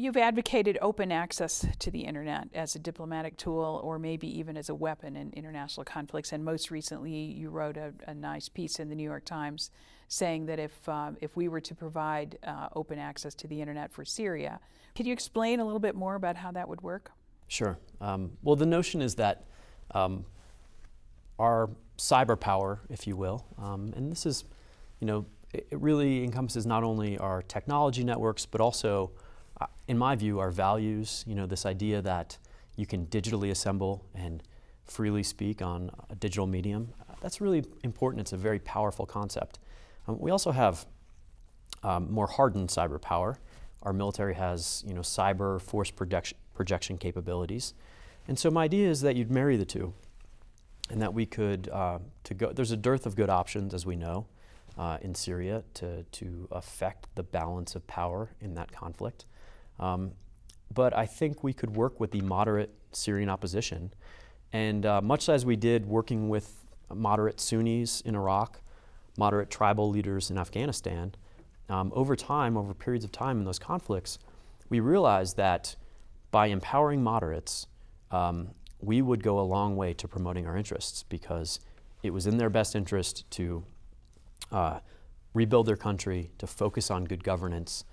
You've advocated open access to the internet as a diplomatic tool or maybe even as a weapon in international conflicts. And most recently, you wrote a nice piece in the New York Times saying that if we were to provide open access to the internet for Syria, could you explain a little bit more about how that would work? Sure. Well, the notion is that our cyber power, if you will, and this is, it really encompasses not only our technology networks, but also, in my view, our values. This idea that you can digitally assemble and freely speak on a digital medium. That's really important. It's a very powerful concept. We also have more hardened cyber power. Our military has, cyber force projection capabilities. And so my idea is that you'd marry the two, and that we could, there's a dearth of good options, as we know, in Syria to affect the balance of power in that conflict. But I think we could work with the moderate Syrian opposition. And much as we did working with moderate Sunnis in Iraq, moderate tribal leaders in Afghanistan, over periods of time in those conflicts, we realized that by empowering moderates, we would go a long way to promoting our interests, because it was in their best interest to rebuild their country, to focus on good governance,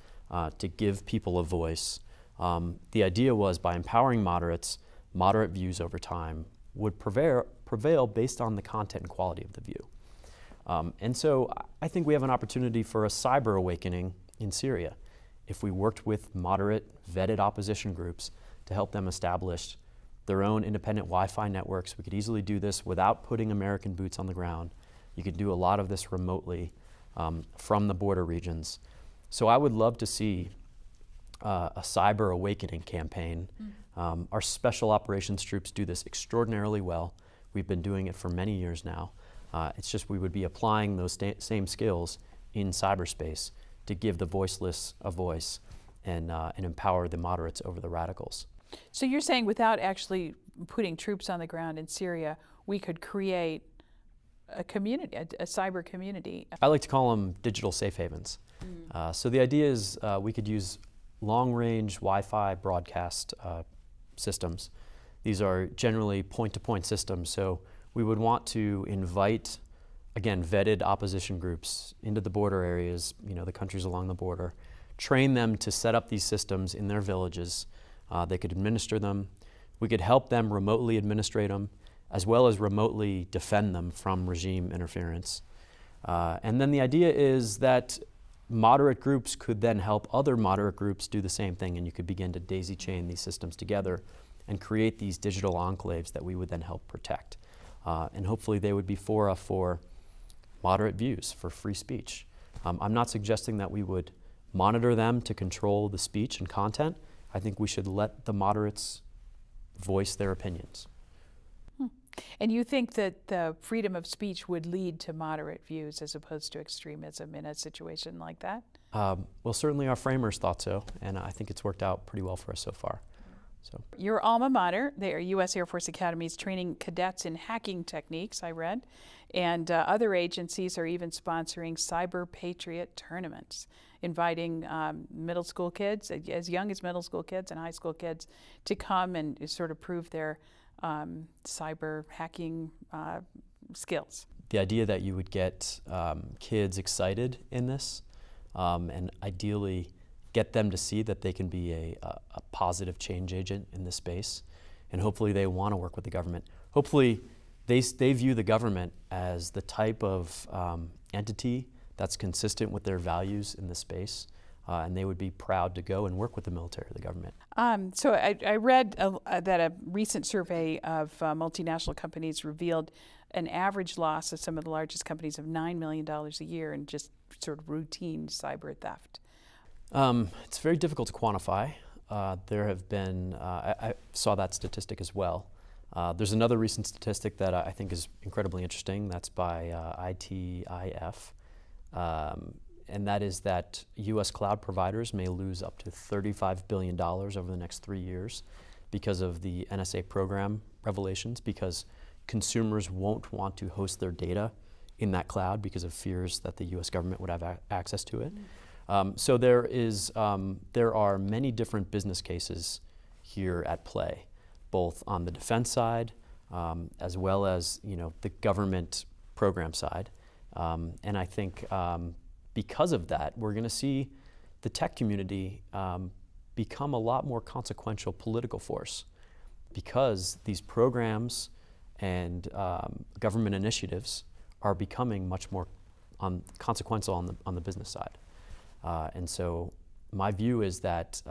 to give people a voice. The idea was, by empowering moderates, moderate views over time would prevail based on the content and quality of the view. And so I think we have an opportunity for a cyber awakening in Syria if we worked with moderate, vetted opposition groups to help them establish their own independent Wi-Fi networks. We could easily do this without putting American boots on the ground. You could do a lot of this remotely from the border regions. So I would love to see a cyber awakening campaign. Our special operations troops do this extraordinarily well. We've been doing it for many years now. It's just we would be applying those same skills in cyberspace to give the voiceless a voice and empower the moderates over the radicals. So you're saying without actually putting troops on the ground in Syria, we could create a community, a cyber community? I like to call them digital safe havens. So the idea is we could use long-range Wi-Fi broadcast systems. These are generally point-to-point systems, so we would want to invite, again, vetted opposition groups into the border areas, the countries along the border, train them to set up these systems in their villages. They could administer them. We could help them remotely administrate them, as well as remotely defend them from regime interference. And then the idea is that moderate groups could then help other moderate groups do the same thing, and you could begin to daisy chain these systems together and create these digital enclaves that we would then help protect. And hopefully they would be fora for moderate views, for free speech. I'm not suggesting that we would monitor them to control the speech and content. I think we should let the moderates voice their opinions. And you think that the freedom of speech would lead to moderate views as opposed to extremism in a situation like that? Well, certainly our framers thought so, and I think it's worked out pretty well for us so far. So. Your alma mater, they are U.S. Air Force Academy's training cadets in hacking techniques, I read, and other agencies are even sponsoring Cyber Patriot tournaments, inviting middle school kids, as young as middle school kids and high school kids, to come and sort of prove their cyber hacking skills. The idea that you would get kids excited in this and ideally get them to see that they can be a positive change agent in this space, and hopefully they want to work with the government. Hopefully they view the government as the type of entity that's consistent with their values in this space, and they would be proud to go and work with the military or the government. So I read that a recent survey of multinational companies revealed an average loss of some of the largest companies of $9 million a year in just sort of routine cyber theft. It's very difficult to quantify. There have been, I saw that statistic as well. There's another recent statistic that I think is incredibly interesting. That's by ITIF. And that is that U.S. cloud providers may lose up to $35 billion over the next 3 years because of the NSA program revelations, because consumers won't want to host their data in that cloud because of fears that the U.S. government would have access to it. So there are many different business cases here at play, both on the defense side as well as the government program side. And I think because of that, we're going to see the tech community become a lot more consequential political force, because these programs and government initiatives are becoming much more consequential on the business side. And so my view is that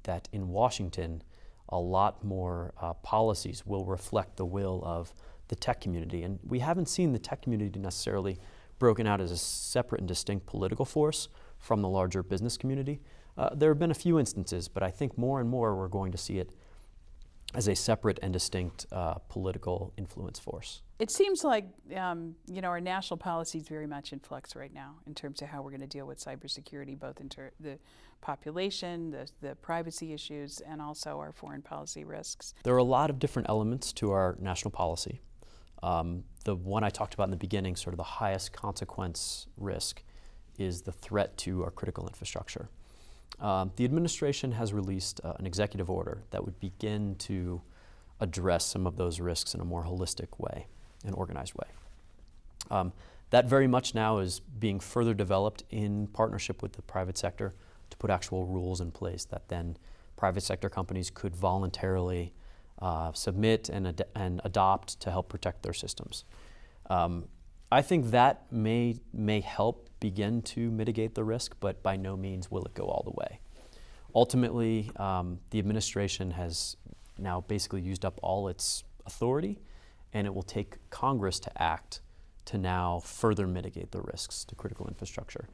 that in Washington, a lot more policies will reflect the will of the tech community. And we haven't seen the tech community necessarily broken out as a separate and distinct political force from the larger business community. There have been a few instances, but I think more and more we're going to see it as a separate and distinct political influence force. It seems like our national policy is very much in flux right now in terms of how we're going to deal with cybersecurity, both in the population, the privacy issues, and also our foreign policy risks. There are a lot of different elements to our national policy. The one I talked about in the beginning, sort of the highest consequence risk, is the threat to our critical infrastructure. The administration has released an executive order that would begin to address some of those risks in a more holistic way, an organized way. That very much now is being further developed in partnership with the private sector to put actual rules in place that then private sector companies could voluntarily submit and adopt to help protect their systems. I think that may help begin to mitigate the risk, but by no means will it go all the way. Ultimately, the administration has now basically used up all its authority, and it will take Congress to act to now further mitigate the risks to critical infrastructure.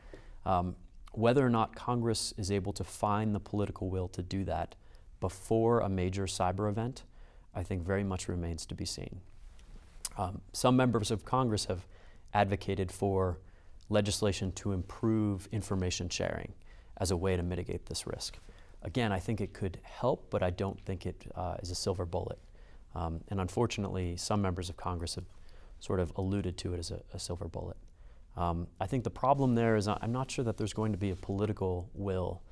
Whether or not Congress is able to find the political will to do that before a major cyber event, I think very much remains to be seen. Some members of Congress have advocated for legislation to improve information sharing as a way to mitigate this risk. Again, I think it could help, but I don't think it is a silver bullet. And unfortunately, some members of Congress have sort of alluded to it as a silver bullet. I think the problem there is I'm not sure that there's going to be a political will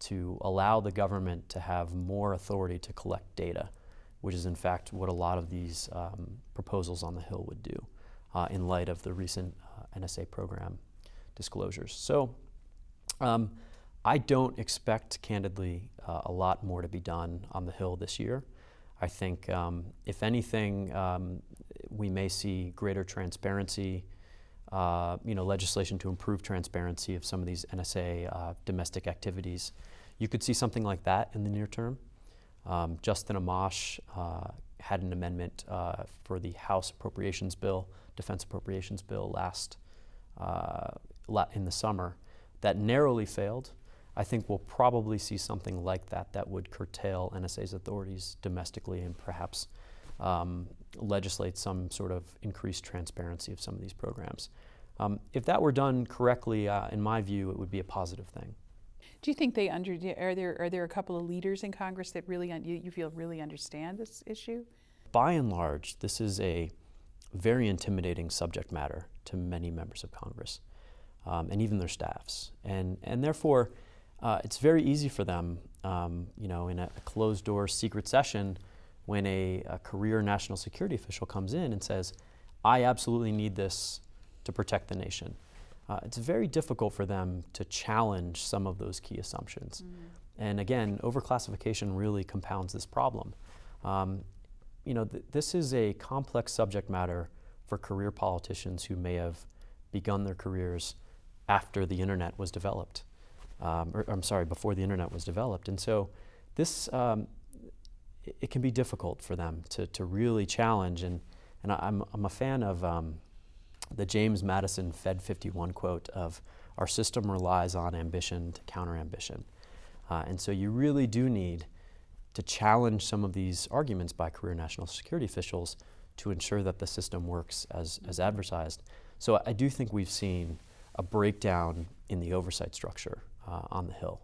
to allow the government to have more authority to collect data, which is in fact what a lot of these proposals on the Hill would do in light of the recent NSA program disclosures. So I don't expect, candidly, a lot more to be done on the Hill this year. I think, if anything, we may see greater transparency, legislation to improve transparency of some of these NSA domestic activities. You could see something like that in the near term. Justin Amash had an amendment for the House Appropriations Bill, Defense Appropriations Bill in the summer that narrowly failed. I think we'll probably see something like that would curtail NSA's authorities domestically and perhaps legislate some sort of increased transparency of some of these programs. If that were done correctly, in my view, it would be a positive thing. Do you think are there a couple of leaders in Congress that really you feel really understand this issue? By and large, this is a very intimidating subject matter to many members of Congress and even their staffs, and therefore it's very easy for them, in a closed-door secret session, when a career national security official comes in and says, "I absolutely need this to protect the nation." It's very difficult for them to challenge some of those key assumptions. And again, overclassification really compounds this problem. This is a complex subject matter for career politicians who may have begun their careers after the internet was developed. Before the internet was developed. And so this, it can be difficult for them to really challenge. And I'm a fan of the James Madison Fed 51 quote of, "Our system relies on ambition to counter ambition." And so you really do need to challenge some of these arguments by career national security officials to ensure that the system works as advertised. So I do think we've seen a breakdown in the oversight structure on the Hill.